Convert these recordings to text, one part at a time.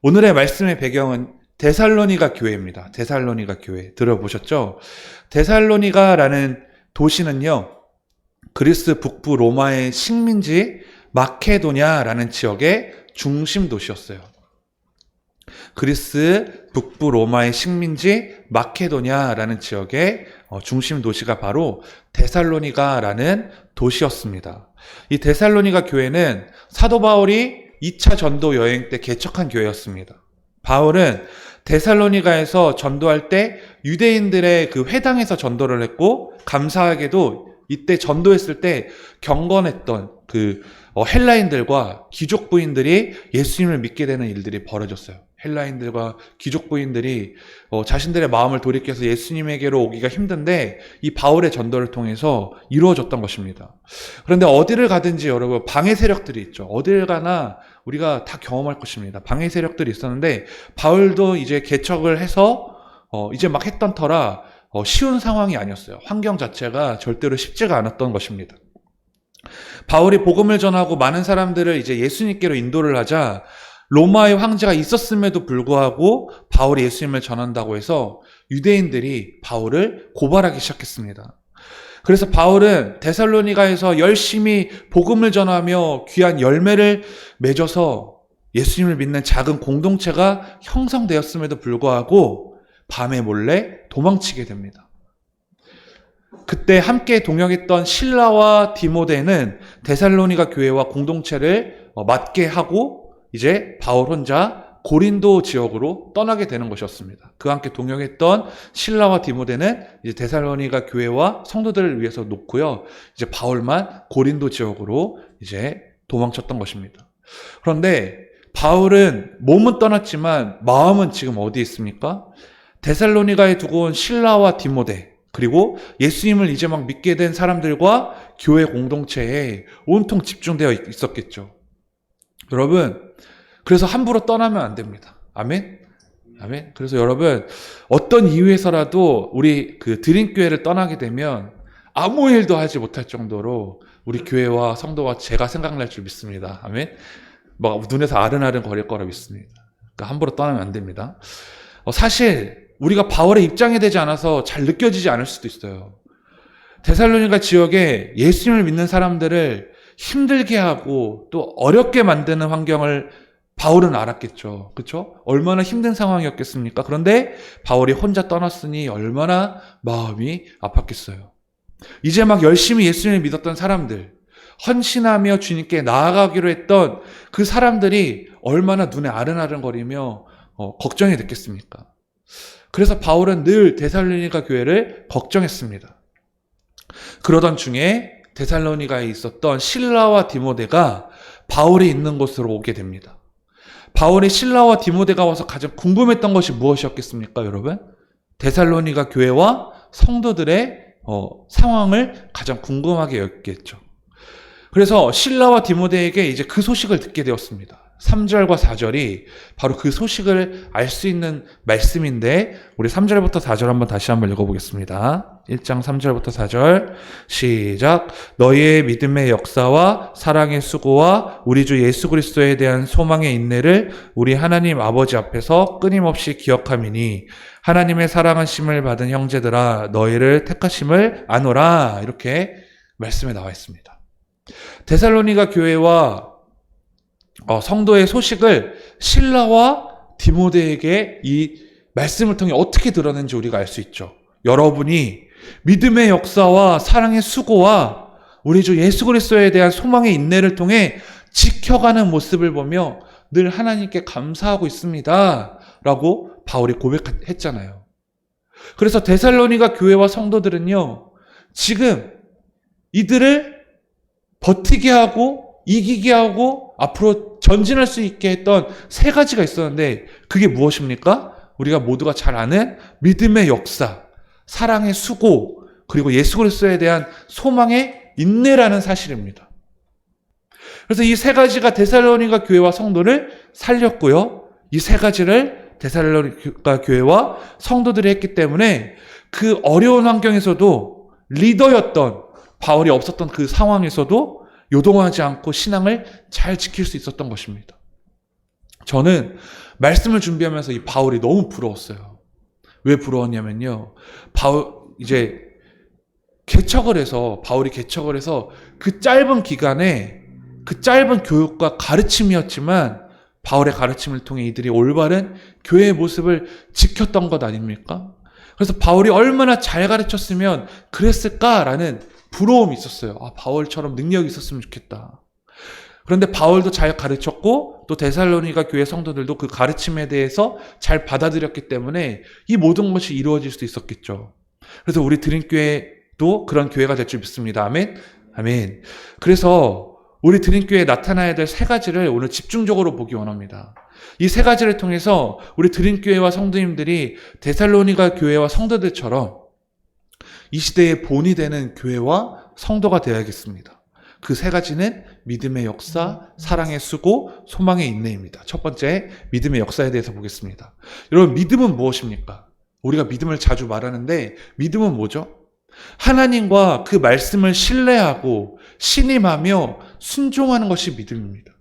오늘의 말씀의 배경은 데살로니가 교회입니다. 데살로니가 교회 들어보셨죠? 데살로니가라는 도시는요, 그리스 북부 로마의 식민지 마케도냐라는 지역의 중심 도시였어요. 그리스 북부 로마의 식민지 마케도냐라는 지역의 중심 도시가 바로 데살로니가라는 도시였습니다. 이 데살로니가 교회는 사도 바울이 2차 전도 여행 때 개척한 교회였습니다. 바울은 데살로니가에서 전도할 때 유대인들의 그 회당에서 전도를 했고, 감사하게도 이때 전도했을 때 경건했던 그 헬라인들과 귀족 부인들이 예수님을 믿게 되는 일들이 벌어졌어요. 헬라인들과 귀족 부인들이 자신들의 마음을 돌이켜서 예수님에게로 오기가 힘든데 이 바울의 전도를 통해서 이루어졌던 것입니다. 그런데 어디를 가든지 여러분 방해 세력들이 있죠. 어딜 가나 우리가 다 경험할 것입니다. 방해 세력들이 있었는데 바울도 이제 개척을 해서 이제 막 했던 터라 쉬운 상황이 아니었어요. 환경 자체가 절대로 쉽지가 않았던 것입니다. 바울이 복음을 전하고 많은 사람들을 이제 예수님께로 인도를 하자 로마의 황제가 있었음에도 불구하고 바울이 예수님을 전한다고 해서 유대인들이 바울을 고발하기 시작했습니다. 그래서 바울은 데살로니가에서 열심히 복음을 전하며 귀한 열매를 맺어서 예수님을 믿는 작은 공동체가 형성되었음에도 불구하고 밤에 몰래 도망치게 됩니다. 그때 함께 동역했던 실라와 디모데는 데살로니가 교회와 공동체를 맡게 하고 이제 바울 혼자 고린도 지역으로 떠나게 되는 것이었습니다. 그와 함께 동역했던 실라와 디모데는 이제 데살로니가 교회와 성도들을 위해서 놓고요. 이제 바울만 고린도 지역으로 이제 도망쳤던 것입니다. 그런데 바울은 몸은 떠났지만 마음은 지금 어디 있습니까? 데살로니가에 두고 온 실라와 디모데, 그리고 예수님을 이제 막 믿게 된 사람들과 교회 공동체에 온통 집중되어 있었겠죠. 여러분, 그래서 함부로 떠나면 안 됩니다. 아멘? 아멘? 그래서 여러분, 어떤 이유에서라도 우리 그 드림교회를 떠나게 되면 아무 일도 하지 못할 정도로 우리 교회와 성도와 제가 생각날 줄 믿습니다. 아멘? 막 눈에서 아른아른 거릴 거라 믿습니다. 그러니까 함부로 떠나면 안 됩니다. 사실 우리가 바울의 입장이 되지 않아서 잘 느껴지지 않을 수도 있어요. 데살로니가 지역에 예수님을 믿는 사람들을 힘들게 하고 또 어렵게 만드는 환경을 바울은 알았겠죠. 그렇죠? 얼마나 힘든 상황이었겠습니까? 그런데 바울이 혼자 떠났으니 얼마나 마음이 아팠겠어요. 이제 막 열심히 예수님을 믿었던 사람들, 헌신하며 주님께 나아가기로 했던 그 사람들이 얼마나 눈에 아른아른거리며 걱정이 됐겠습니까? 그래서 바울은 늘 데살로니가 교회를 걱정했습니다. 그러던 중에 데살로니가에 있었던 실라와 디모데가 바울이 있는 곳으로 오게 됩니다. 바울이 실라와 디모데가 와서 가장 궁금했던 것이 무엇이었겠습니까, 여러분? 데살로니가 교회와 성도들의 상황을 가장 궁금하게 여겼겠죠. 그래서 실라와 디모데에게 이제 그 소식을 듣게 되었습니다. 3절과 4절이 바로 그 소식을 알 수 있는 말씀인데, 우리 3절부터 4절 다시 한번 읽어보겠습니다. 1장 3절부터 4절 시작. 너희의 믿음의 역사와 사랑의 수고와 우리 주 예수 그리스도에 대한 소망의 인내를 우리 하나님 아버지 앞에서 끊임없이 기억함이니 하나님의 사랑하심을 받은 형제들아 너희를 택하심을 아노라. 이렇게 말씀에 나와 있습니다. 데살로니가 교회와 성도의 소식을 실라와 디모데에게 이 말씀을 통해 어떻게 들었는지 우리가 알 수 있죠. 여러분이 믿음의 역사와 사랑의 수고와 우리 주 예수 그리스도에 대한 소망의 인내를 통해 지켜가는 모습을 보며 늘 하나님께 감사하고 있습니다 라고 바울이 고백했잖아요. 그래서 데살로니가 교회와 성도들은요, 지금 이들을 버티게 하고 이기게 하고 앞으로 전진할 수 있게 했던 세 가지가 있었는데, 그게 무엇입니까? 우리가 모두가 잘 아는 믿음의 역사, 사랑의 수고, 그리고 예수 그리스도에 대한 소망의 인내라는 사실입니다. 그래서 이 세 가지가 데살로니가 교회와 성도를 살렸고요. 이 세 가지를 데살로니가 교회와 성도들이 했기 때문에 그 어려운 환경에서도 리더였던 바울이 없었던 그 상황에서도 요동하지 않고 신앙을 잘 지킬 수 있었던 것입니다. 저는 말씀을 준비하면서 이 바울이 너무 부러웠어요. 왜 부러웠냐면요. 바울이 개척을 해서 그 짧은 기간에 그 짧은 교육과 가르침이었지만 바울의 가르침을 통해 이들이 올바른 교회의 모습을 지켰던 것 아닙니까? 그래서 바울이 얼마나 잘 가르쳤으면 그랬을까라는 부러움이 있었어요. 바울처럼 능력이 있었으면 좋겠다. 그런데 바울도 잘 가르쳤고 또 데살로니가 교회 성도들도 그 가르침에 대해서 잘 받아들였기 때문에 이 모든 것이 이루어질 수 있었겠죠. 그래서 우리 드림교회도 그런 교회가 될 줄 믿습니다. 아멘? 아멘. 그래서 우리 드림교회에 나타나야 될 세 가지를 오늘 집중적으로 보기 원합니다. 이 세 가지를 통해서 우리 드림교회와 성도님들이 데살로니가 교회와 성도들처럼 이 시대의 본이 되는 교회와 성도가 되어야겠습니다. 그 세 가지는 믿음의 역사, 사랑의 수고, 소망의 인내입니다. 첫 번째, 믿음의 역사에 대해서 보겠습니다. 여러분, 믿음은 무엇입니까? 우리가 믿음을 자주 말하는데 믿음은 뭐죠? 하나님과 그 말씀을 신뢰하고 신임하며 순종하는 것이 믿음입니다.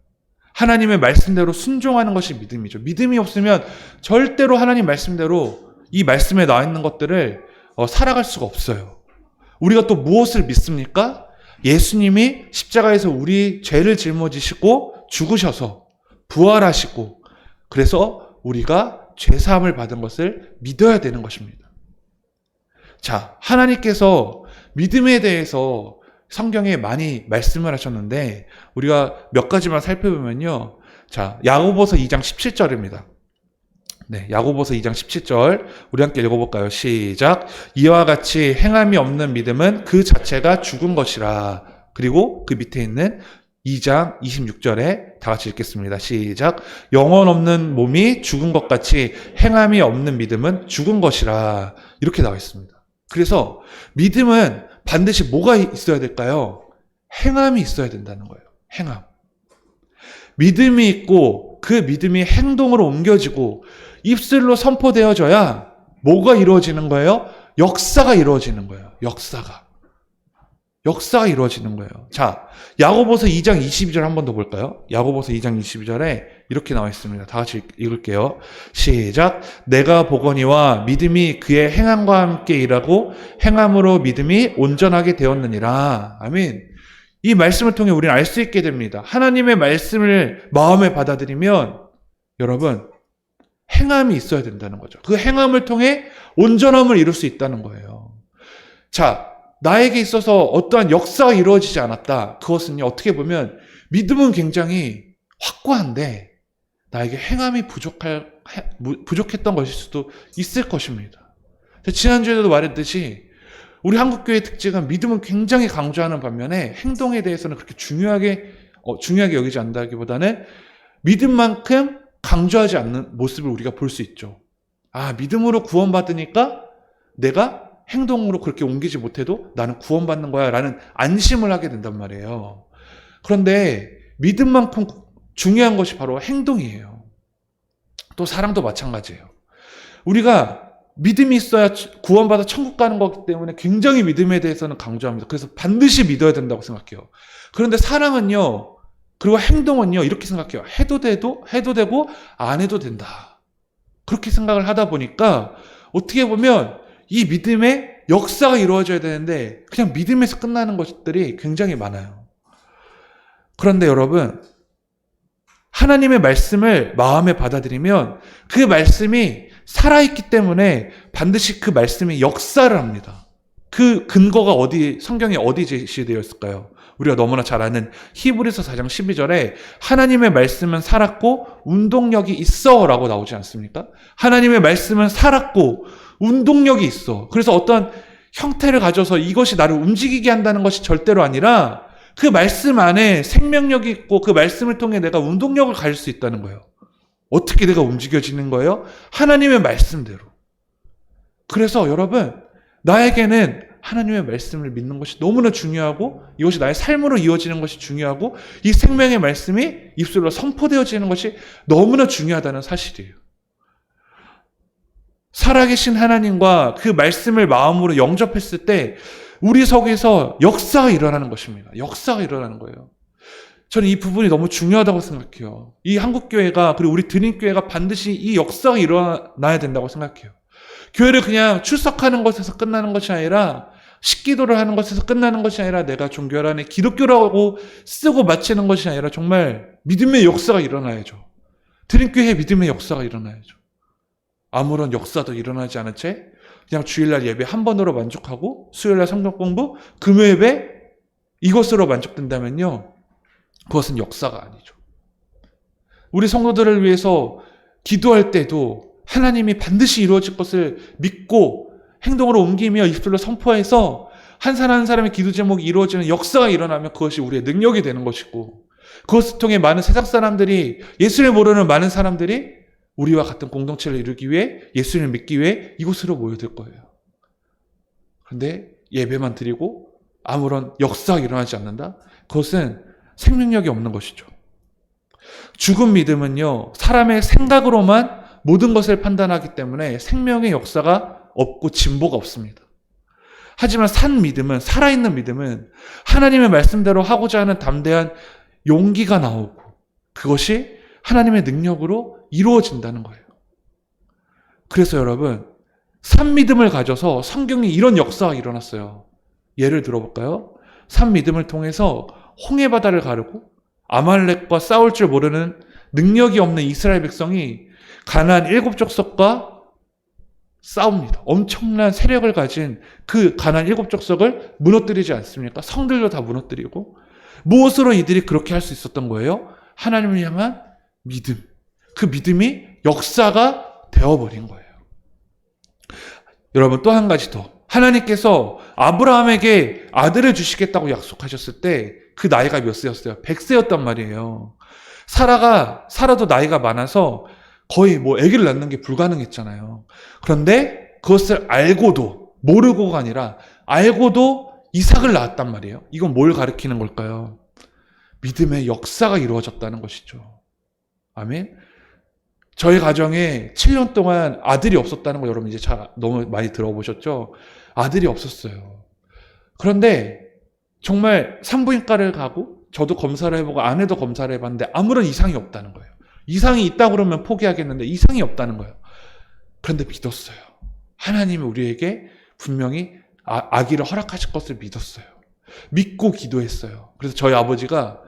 하나님의 말씀대로 순종하는 것이 믿음이죠. 믿음이 없으면 절대로 하나님 말씀대로 이 말씀에 나와 있는 것들을 살아갈 수가 없어요. 우리가 또 무엇을 믿습니까? 예수님이 십자가에서 우리 죄를 짊어지시고 죽으셔서 부활하시고 그래서 우리가 죄사함을 받은 것을 믿어야 되는 것입니다. 자, 하나님께서 믿음에 대해서 성경에 많이 말씀을 하셨는데 우리가 몇 가지만 살펴보면요. 자, 야고보서 2장 17절입니다. 네, 야고보서 2장 17절 우리 함께 읽어볼까요? 시작. 이와 같이 행함이 없는 믿음은 그 자체가 죽은 것이라. 그리고 그 밑에 있는 2장 26절에 다 같이 읽겠습니다. 시작. 영혼 없는 몸이 죽은 것 같이 행함이 없는 믿음은 죽은 것이라. 이렇게 나와 있습니다. 그래서 믿음은 반드시 뭐가 있어야 될까요? 행함이 있어야 된다는 거예요. 행함. 믿음이 있고 그 믿음이 행동으로 옮겨지고 입술로 선포되어져야 뭐가 이루어지는 거예요? 역사가 이루어지는 거예요. 역사가 이루어지는 거예요. 자, 야고보서 2장 22절 한 번 더 볼까요? 야고보서 2장 22절에 이렇게 나와 있습니다. 다 같이 읽을게요. 시작. 내가 보거니와 믿음이 그의 행함과 함께 일하고 행함으로 믿음이 온전하게 되었느니라. 아멘. 이 말씀을 통해 우리는 알 수 있게 됩니다. 하나님의 말씀을 마음에 받아들이면 여러분 행함이 있어야 된다는 거죠. 그 행함을 통해 온전함을 이룰 수 있다는 거예요. 자, 나에게 있어서 어떠한 역사가 이루어지지 않았다. 그것은요, 어떻게 보면 믿음은 굉장히 확고한데 나에게 행함이 부족했던 것일 수도 있을 것입니다. 지난주에도 말했듯이 우리 한국교회의 특징은 믿음은 굉장히 강조하는 반면에 행동에 대해서는 그렇게 중요하게 여기지 않는다기보다는 믿음만큼 강조하지 않는 모습을 우리가 볼 수 있죠. 믿음으로 구원받으니까 내가 행동으로 그렇게 옮기지 못해도 나는 구원받는 거야 라는 안심을 하게 된단 말이에요. 그런데 믿음만큼 중요한 것이 바로 행동이에요. 또 사랑도 마찬가지예요. 우리가 믿음이 있어야 구원받아 천국 가는 거기 때문에 굉장히 믿음에 대해서는 강조합니다. 그래서 반드시 믿어야 된다고 생각해요. 그런데 사랑은요, 그리고 행동은요, 이렇게 생각해요. 해도 되고 안 해도 된다. 그렇게 생각을 하다 보니까 어떻게 보면 이 믿음의 역사가 이루어져야 되는데 그냥 믿음에서 끝나는 것들이 굉장히 많아요. 그런데 여러분, 하나님의 말씀을 마음에 받아들이면 그 말씀이 살아있기 때문에 반드시 그 말씀이 역사를 합니다. 그 근거가 성경에 어디 제시되어 있을까요? 우리가 너무나 잘 아는 히브리서 4장 12절에 하나님의 말씀은 살았고 운동력이 있어 라고 나오지 않습니까? 하나님의 말씀은 살았고 운동력이 있어. 그래서 어떤 형태를 가져서 이것이 나를 움직이게 한다는 것이 절대로 아니라 그 말씀 안에 생명력이 있고 그 말씀을 통해 내가 운동력을 가질 수 있다는 거예요. 어떻게 내가 움직여지는 거예요? 하나님의 말씀대로. 그래서 여러분, 나에게는 하나님의 말씀을 믿는 것이 너무나 중요하고 이것이 나의 삶으로 이어지는 것이 중요하고 이 생명의 말씀이 입술로 선포되어지는 것이 너무나 중요하다는 사실이에요. 살아계신 하나님과 그 말씀을 마음으로 영접했을 때 우리 속에서 역사가 일어나는 것입니다. 역사가 일어나는 거예요. 저는 이 부분이 너무 중요하다고 생각해요. 이 한국교회가, 그리고 우리 드림교회가 반드시 이 역사가 일어나야 된다고 생각해요. 교회를 그냥 출석하는 것에서 끝나는 것이 아니라, 식기도를 하는 것에서 끝나는 것이 아니라, 내가 종교 안에 기독교라고 쓰고 마치는 것이 아니라 정말 믿음의 역사가 일어나야죠. 드림교회의 믿음의 역사가 일어나야죠. 아무런 역사도 일어나지 않은 채 그냥 주일날 예배 한 번으로 만족하고 수요일날 성경 공부, 금요 예배 이것으로 만족된다면요, 그것은 역사가 아니죠. 우리 성도들을 위해서 기도할 때도 하나님이 반드시 이루어질 것을 믿고 행동으로 옮기며 입술로 선포해서 한 사람 한 사람의 기도 제목이 이루어지는 역사가 일어나면 그것이 우리의 능력이 되는 것이고, 그것을 통해 많은 세상 사람들이, 예수를 모르는 많은 사람들이 우리와 같은 공동체를 이루기 위해, 예수를 믿기 위해 이곳으로 모여들 거예요. 그런데 예배만 드리고 아무런 역사가 일어나지 않는다? 그것은 생명력이 없는 것이죠. 죽은 믿음은요, 사람의 생각으로만 모든 것을 판단하기 때문에 생명의 역사가 없고 진보가 없습니다. 하지만 산 믿음은, 살아있는 믿음은 하나님의 말씀대로 하고자 하는 담대한 용기가 나오고, 그것이 하나님의 능력으로 이루어진다는 거예요. 그래서 여러분, 산 믿음을 가져서 성경에 이런 역사가 일어났어요. 예를 들어볼까요? 산 믿음을 통해서 홍해바다를 가르고 아말렉과 싸울 줄 모르는 능력이 없는 이스라엘 백성이 가나안 7족속과 싸웁니다. 엄청난 세력을 가진 그 가나안 7족속을 무너뜨리지 않습니까? 성들도 다 무너뜨리고. 무엇으로 이들이 그렇게 할 수 있었던 거예요? 하나님을 향한 믿음. 그 믿음이 역사가 되어버린 거예요. 여러분, 또 한 가지 더. 하나님께서 아브라함에게 아들을 주시겠다고 약속하셨을 때 그 나이가 몇 세였어요? 100세였단 말이에요. 사라도 나이가 많아서 거의 아기를 낳는 게 불가능했잖아요. 그런데 그것을 알고도, 모르고가 아니라 알고도 이삭을 낳았단 말이에요. 이건 뭘 가리키는 걸까요? 믿음의 역사가 이루어졌다는 것이죠. 아멘. 저희 가정에 7년 동안 아들이 없었다는 거 여러분 이제 너무 많이 들어보셨죠? 아들이 없었어요. 그런데 정말 산부인과를 가고 저도 검사를 해보고 아내도 검사를 해봤는데 아무런 이상이 없다는 거예요. 이상이 있다고 그러면 포기하겠는데 이상이 없다는 거예요. 그런데 믿었어요. 하나님이 우리에게 분명히 아기를 허락하실 것을 믿었어요. 믿고 기도했어요. 그래서 저희 아버지가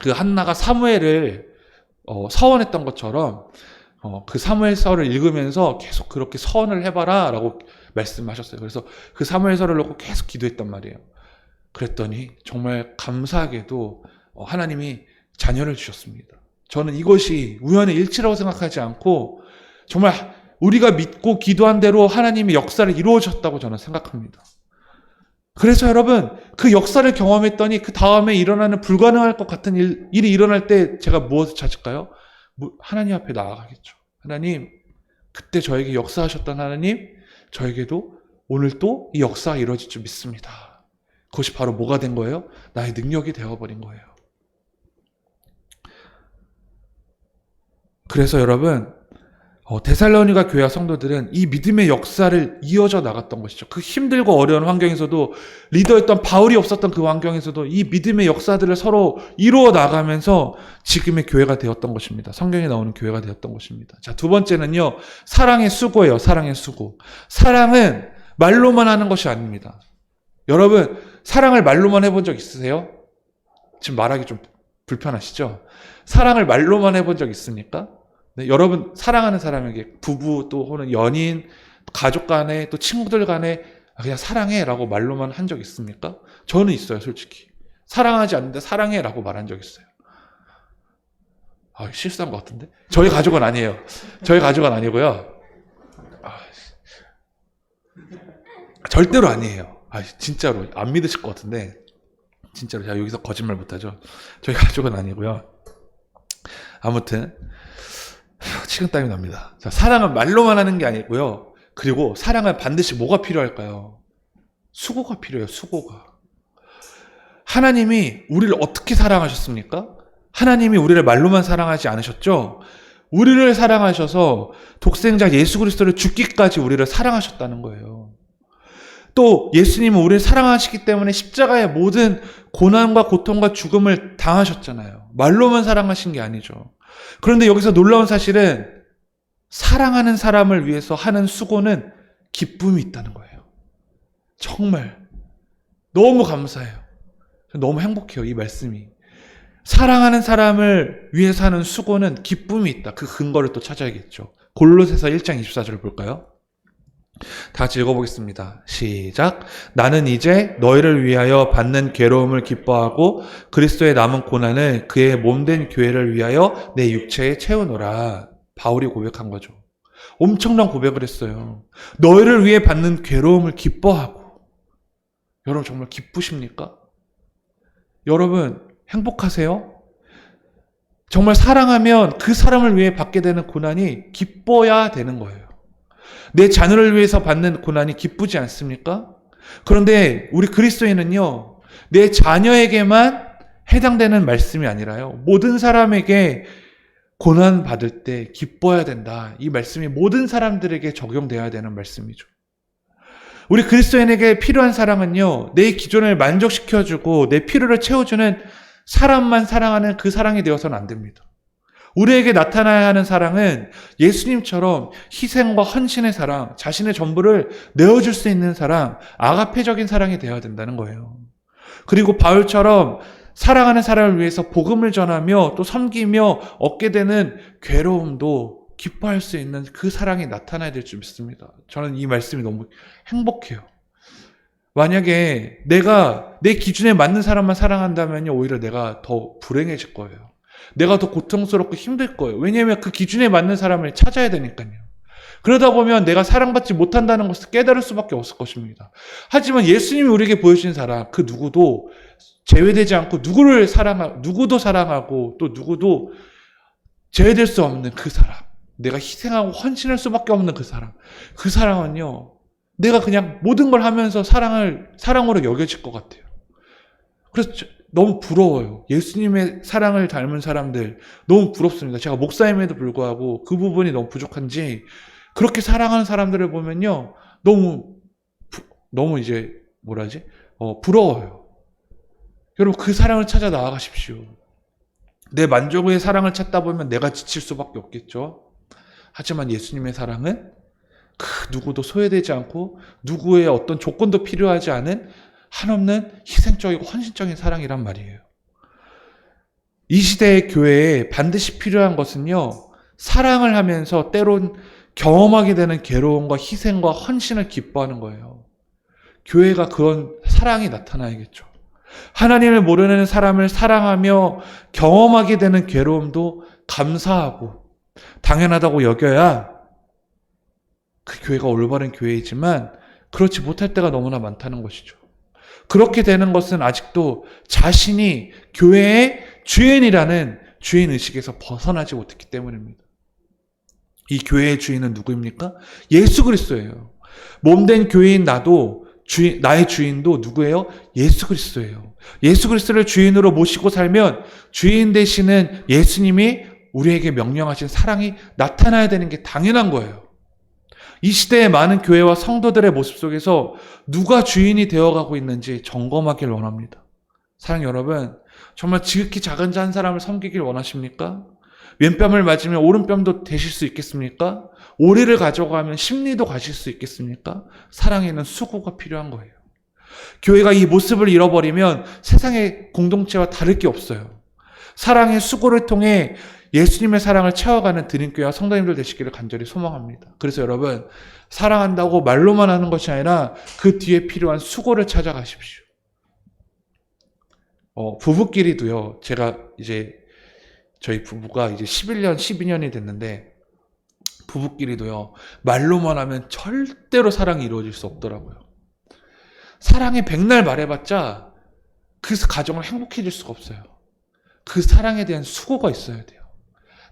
그 한나가 사무엘을 서원했던 것처럼 그 사무엘서를 읽으면서 계속 그렇게 서원을 해봐라 라고 말씀하셨어요. 그래서 그 사무엘서를 놓고 계속 기도했단 말이에요. 그랬더니 정말 감사하게도 하나님이 자녀를 주셨습니다. 저는 이것이 우연의 일치라고 생각하지 않고 정말 우리가 믿고 기도한 대로 하나님의 역사를 이루어졌다고 저는 생각합니다. 그래서 여러분, 그 역사를 경험했더니 그 다음에 일어나는 불가능할 것 같은 일이 일어날 때 제가 무엇을 찾을까요? 하나님 앞에 나아가겠죠. 하나님, 그때 저에게 역사하셨던 하나님, 저에게도 오늘 또 이 역사가 이루어질 줄 믿습니다. 그것이 바로 뭐가 된 거예요? 나의 능력이 되어버린 거예요. 그래서 여러분, 데살로니가 교회 성도들은 이 믿음의 역사를 이어져 나갔던 것이죠. 그 힘들고 어려운 환경에서도, 리더였던 바울이 없었던 그 환경에서도 이 믿음의 역사들을 서로 이루어 나가면서 지금의 교회가 되었던 것입니다. 성경에 나오는 교회가 되었던 것입니다. 자, 두 번째는요, 사랑의 수고예요. 사랑의 수고. 사랑은 말로만 하는 것이 아닙니다. 여러분, 사랑을 말로만 해본 적 있으세요? 지금 말하기 좀 불편하시죠? 사랑을 말로만 해본 적 있습니까? 네, 여러분, 사랑하는 사람에게 부부 또 혹은 연인, 가족 간에 또 친구들 간에 그냥 사랑해 라고 말로만 한 적 있습니까? 저는 있어요, 솔직히. 사랑하지 않는데 사랑해 라고 말한 적 있어요. 실수한 것 같은데? 저희 가족은 아니에요. 저희 가족은 아니고요. 절대로 아니에요. 진짜로 안 믿으실 것 같은데 진짜로 제가 여기서 거짓말 못하죠. 저희 가족은 아니고요. 아무튼 식은땀이 납니다. 자, 사랑은 말로만 하는 게 아니고요. 그리고 사랑은 반드시 뭐가 필요할까요? 수고가 필요해요. 수고가. 하나님이 우리를 어떻게 사랑하셨습니까? 하나님이 우리를 말로만 사랑하지 않으셨죠? 우리를 사랑하셔서 독생자 예수 그리스도를 죽기까지 우리를 사랑하셨다는 거예요. 또 예수님은 우리를 사랑하시기 때문에 십자가의 모든 고난과 고통과 죽음을 당하셨잖아요. 말로만 사랑하신 게 아니죠. 그런데 여기서 놀라운 사실은 사랑하는 사람을 위해서 하는 수고는 기쁨이 있다는 거예요. 정말 너무 감사해요. 너무 행복해요, 이 말씀이. 사랑하는 사람을 위해서 하는 수고는 기쁨이 있다. 그 근거를 또 찾아야겠죠. 골로새서 1장 24절을 볼까요? 다 같이 읽어보겠습니다. 시작. 나는 이제 너희를 위하여 받는 괴로움을 기뻐하고 그리스도의 남은 고난을 그의 몸된 교회를 위하여 내 육체에 채우노라. 바울이 고백한 거죠. 엄청난 고백을 했어요. 너희를 위해 받는 괴로움을 기뻐하고. 여러분 정말 기쁘십니까? 여러분 행복하세요? 정말 사랑하면 그 사람을 위해 받게 되는 고난이 기뻐야 되는 거예요. 내 자녀를 위해서 받는 고난이 기쁘지 않습니까? 그런데 우리 그리스도인은요, 내 자녀에게만 해당되는 말씀이 아니라요, 모든 사람에게 고난 받을 때 기뻐야 된다. 이 말씀이 모든 사람들에게 적용되어야 되는 말씀이죠. 우리 그리스도인에게 필요한 사랑은요, 내 기존을 만족시켜주고 내 필요를 채워주는 사람만 사랑하는 그 사랑이 되어서는 안 됩니다. 우리에게 나타나야 하는 사랑은 예수님처럼 희생과 헌신의 사랑, 자신의 전부를 내어줄 수 있는 사랑, 아가페적인 사랑이 되어야 된다는 거예요. 그리고 바울처럼 사랑하는 사람을 위해서 복음을 전하며 또 섬기며 얻게 되는 괴로움도 기뻐할 수 있는 그 사랑이 나타나야 될 줄 믿습니다. 저는 이 말씀이 너무 행복해요. 만약에 내가 내 기준에 맞는 사람만 사랑한다면요, 오히려 내가 더 불행해질 거예요. 내가 더 고통스럽고 힘들 거예요. 왜냐하면 그 기준에 맞는 사람을 찾아야 되니까요. 그러다 보면 내가 사랑받지 못한다는 것을 깨달을 수밖에 없을 것입니다. 하지만 예수님이 우리에게 보여주신 사랑, 그 누구도 제외되지 않고 누구도 사랑하고 또 누구도 제외될 수 없는 그 사랑, 내가 희생하고 헌신할 수밖에 없는 그 사랑, 그 사랑은요, 내가 그냥 모든 걸 하면서 사랑으로 여겨질 것 같아요. 그래서 너무 부러워요. 예수님의 사랑을 닮은 사람들 너무 부럽습니다. 제가 목사임에도 불구하고 그 부분이 너무 부족한지 그렇게 사랑하는 사람들을 보면요, 너무 이제 부러워요. 여러분 그 사랑을 찾아 나아가십시오. 내 만족의 사랑을 찾다 보면 내가 지칠 수밖에 없겠죠. 하지만 예수님의 사랑은 그 누구도 소외되지 않고 누구의 어떤 조건도 필요하지 않은 한없는 희생적이고 헌신적인 사랑이란 말이에요. 이 시대의 교회에 반드시 필요한 것은요, 사랑을 하면서 때론 경험하게 되는 괴로움과 희생과 헌신을 기뻐하는 거예요. 교회가 그런 사랑이 나타나야겠죠. 하나님을 모르는 사람을 사랑하며 경험하게 되는 괴로움도 감사하고 당연하다고 여겨야 그 교회가 올바른 교회이지만 그렇지 못할 때가 너무나 많다는 것이죠. 그렇게 되는 것은 아직도 자신이 교회의 주인이라는 주인의식에서 벗어나지 못했기 때문입니다. 이 교회의 주인은 누구입니까? 예수 그리스도예요. 몸된 교회인 나의 주인도 누구예요? 예수 그리스도예요. 예수 그리스도를 주인으로 모시고 살면 주인 되시는 예수님이 우리에게 명령하신 사랑이 나타나야 되는 게 당연한 거예요. 이 시대의 많은 교회와 성도들의 모습 속에서 누가 주인이 되어가고 있는지 점검하길 원합니다. 사랑 여러분, 정말 지극히 작은 자 한 사람을 섬기길 원하십니까? 왼뺨을 맞으면 오른뺨도 되실 수 있겠습니까? 오리를 가져가면 십리도 가실 수 있겠습니까? 사랑에는 수고가 필요한 거예요. 교회가 이 모습을 잃어버리면 세상의 공동체와 다를 게 없어요. 사랑의 수고를 통해 예수님의 사랑을 채워가는 드림교회와 성도님들 되시기를 간절히 소망합니다. 그래서 여러분, 사랑한다고 말로만 하는 것이 아니라 그 뒤에 필요한 수고를 찾아가십시오. 부부끼리도요, 저희 부부가 이제 11년, 12년이 됐는데, 부부끼리도요, 말로만 하면 절대로 사랑이 이루어질 수 없더라고요. 사랑에 백날 말해봤자 그 가정을 행복해질 수가 없어요. 그 사랑에 대한 수고가 있어야 돼요.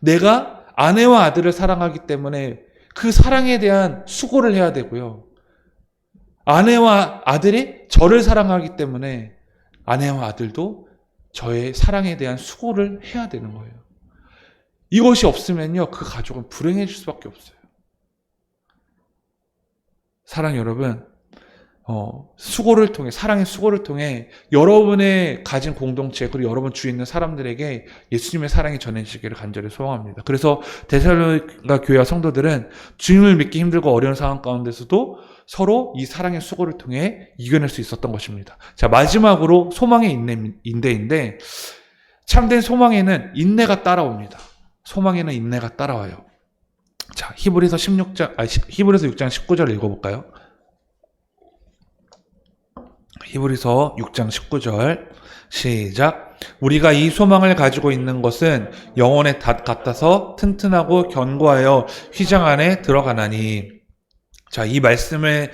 내가 아내와 아들을 사랑하기 때문에 그 사랑에 대한 수고를 해야 되고요. 아내와 아들이 저를 사랑하기 때문에 아내와 아들도 저의 사랑에 대한 수고를 해야 되는 거예요. 이것이 없으면요, 그 가족은 불행해질 수밖에 없어요. 사랑 여러분, 수고를 통해, 사랑의 수고를 통해 여러분의 가진 공동체, 그리고 여러분 주위에 있는 사람들에게 예수님의 사랑이 전해지기를 간절히 소원합니다. 그래서 데살로니가 교회와 성도들은 주님을 믿기 힘들고 어려운 상황 가운데서도 서로 이 사랑의 수고를 통해 이겨낼 수 있었던 것입니다. 자, 마지막으로 소망의 인내인데, 참된 소망에는 인내가 따라옵니다. 소망에는 인내가 따라와요. 자, 히브리서 6장 19절 읽어볼까요? 히브리서 6장 19절 시작. 우리가 이 소망을 가지고 있는 것은 영혼의 닷 같아서 튼튼하고 견고하여 휘장 안에 들어가나니. 자, 이 말씀을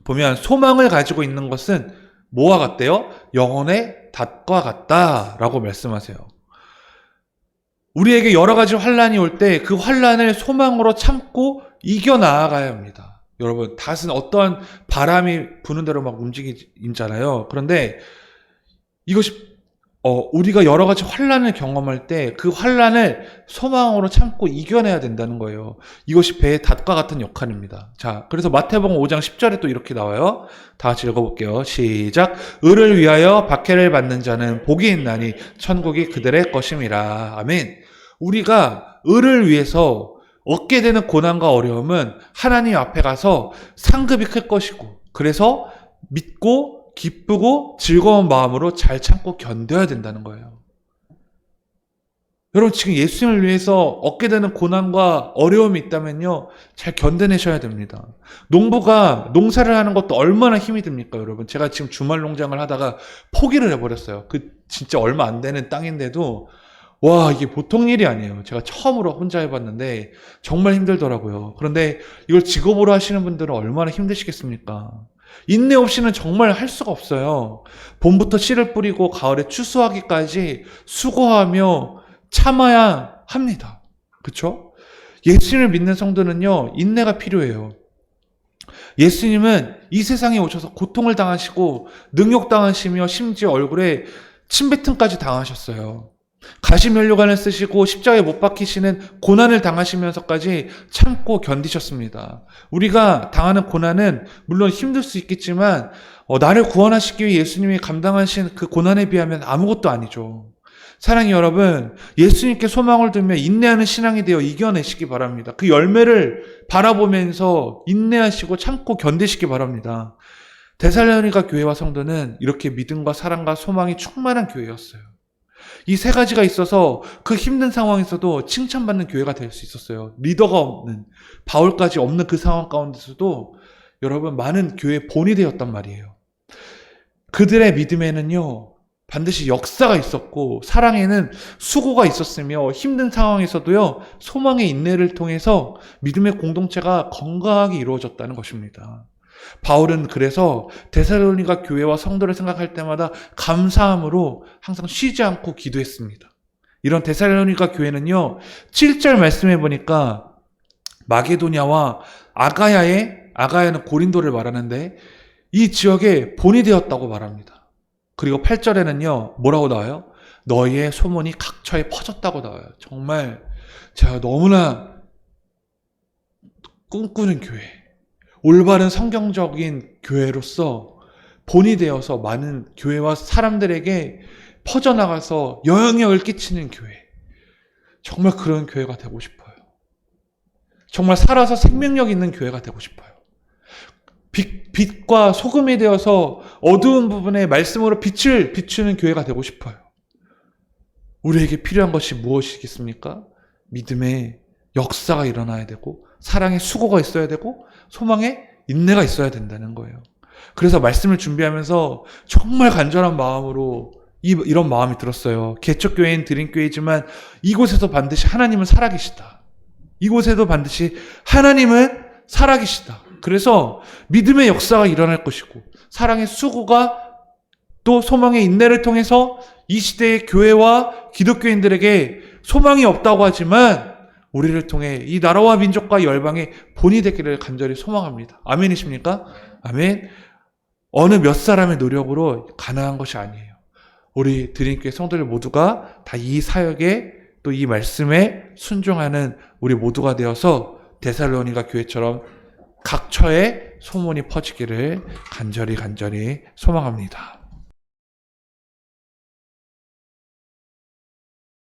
보면 소망을 가지고 있는 것은 뭐와 같대요? 영혼의 닷과 같다라고 말씀하세요. 우리에게 여러 가지 환란이 올 때 그 환란을 소망으로 참고 이겨나가야 합니다. 여러분, 닷은 어떠한 바람이 부는 대로 막 움직이잖아요. 그런데 이것이 우리가 여러 가지 환란을 경험할 때 그 환란을 소망으로 참고 이겨내야 된다는 거예요. 이것이 배의 닷과 같은 역할입니다. 자, 그래서 마태복음 5장 10절에 또 이렇게 나와요. 다 같이 읽어볼게요. 시작. 의를 위하여 박해를 받는 자는 복이 있나니 천국이 그들의 것임이라. 아멘. 우리가 의를 위해서 얻게 되는 고난과 어려움은 하나님 앞에 가서 상급이 클 것이고, 그래서 믿고 기쁘고 즐거운 마음으로 잘 참고 견뎌야 된다는 거예요. 여러분, 지금 예수님을 위해서 얻게 되는 고난과 어려움이 있다면요, 잘 견뎌내셔야 됩니다. 농부가 농사를 하는 것도 얼마나 힘이 듭니까, 여러분? 제가 지금 주말 농장을 하다가 포기를 해버렸어요. 진짜 얼마 안 되는 땅인데도 와, 이게 보통 일이 아니에요. 제가 처음으로 혼자 해봤는데 정말 힘들더라고요. 그런데 이걸 직업으로 하시는 분들은 얼마나 힘드시겠습니까? 인내 없이는 정말 할 수가 없어요. 봄부터 씨를 뿌리고 가을에 추수하기까지 수고하며 참아야 합니다. 그렇죠? 예수님을 믿는 성도는요, 인내가 필요해요. 예수님은 이 세상에 오셔서 고통을 당하시고 능욕당하시며 심지어 얼굴에 침뱉음까지 당하셨어요. 가시면류관을 쓰시고 십자가에 못 박히시는 고난을 당하시면서까지 참고 견디셨습니다. 우리가 당하는 고난은 물론 힘들 수 있겠지만 나를 구원하시기 위해 예수님이 감당하신 그 고난에 비하면 아무것도 아니죠. 사랑하는 여러분, 예수님께 소망을 두며 인내하는 신앙이 되어 이겨내시기 바랍니다. 그 열매를 바라보면서 인내하시고 참고 견디시기 바랍니다. 데살로니가 교회와 성도는 이렇게 믿음과 사랑과 소망이 충만한 교회였어요. 이 세 가지가 있어서 그 힘든 상황에서도 칭찬받는 교회가 될 수 있었어요. 리더가 없는, 바울까지 없는 그 상황 가운데서도 여러분, 많은 교회의 본이 되었단 말이에요. 그들의 믿음에는요, 반드시 역사가 있었고 사랑에는 수고가 있었으며 힘든 상황에서도요, 소망의 인내를 통해서 믿음의 공동체가 건강하게 이루어졌다는 것입니다. 바울은 그래서 데살로니가 교회와 성도를 생각할 때마다 감사함으로 항상 쉬지 않고 기도했습니다. 이런 데살로니가 교회는요, 7절 말씀해 보니까 마게도냐와 아가야는 고린도를 말하는데 이 지역에 본이 되었다고 말합니다. 그리고 8절에는요, 뭐라고 나와요? 너희의 소문이 각처에 퍼졌다고 나와요. 정말 제가 너무나 꿈꾸는 교회, 올바른 성경적인 교회로서 본이 되어서 많은 교회와 사람들에게 퍼져나가서 영향력을 끼치는 교회, 정말 그런 교회가 되고 싶어요. 정말 살아서 생명력 있는 교회가 되고 싶어요. 빛과 소금이 되어서 어두운 부분에 말씀으로 빛을 비추는 교회가 되고 싶어요. 우리에게 필요한 것이 무엇이겠습니까? 믿음의 역사가 일어나야 되고, 사랑의 수고가 있어야 되고, 소망의 인내가 있어야 된다는 거예요. 그래서 말씀을 준비하면서 정말 간절한 마음으로 이런 마음이 들었어요. 개척교회인 드림교회지만 이곳에서 반드시 하나님은 살아계시다. 이곳에도 반드시 하나님은 살아계시다. 그래서 믿음의 역사가 일어날 것이고, 사랑의 수고가 또 소망의 인내를 통해서 이 시대의 교회와 기독교인들에게 소망이 없다고 하지만 우리를 통해 이 나라와 민족과 열방의 본이 되기를 간절히 소망합니다. 아멘이십니까? 아멘. 어느 몇 사람의 노력으로 가능한 것이 아니에요. 우리 드림교회 성도들 모두가 다 이 사역에 또 이 말씀에 순종하는 우리 모두가 되어서 데살로니가 교회처럼 각처에 소문이 퍼지기를 간절히 소망합니다.